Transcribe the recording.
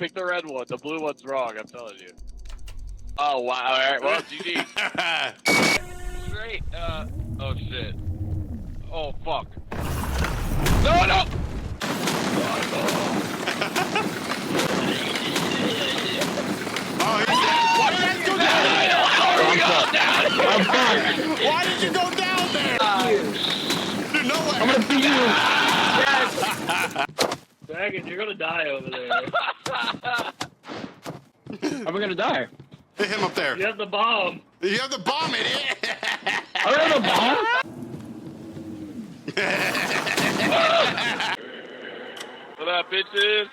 Pick the red one. The blue one's wrong, I'm telling you. Oh, wow. Alright, well, GG. Straight, oh shit. Oh, fuck. No, no! Oh, he's dead. Why did I go down there? I'm fucked. Why did you go down there? Dude, no way. I'm gonna beat you. Yes! Dragon, you're gonna die over there. How am I gonna die? Hit him up there. You have the bomb. You have the bomb, idiot. I don't have a bomb. What up, bitches?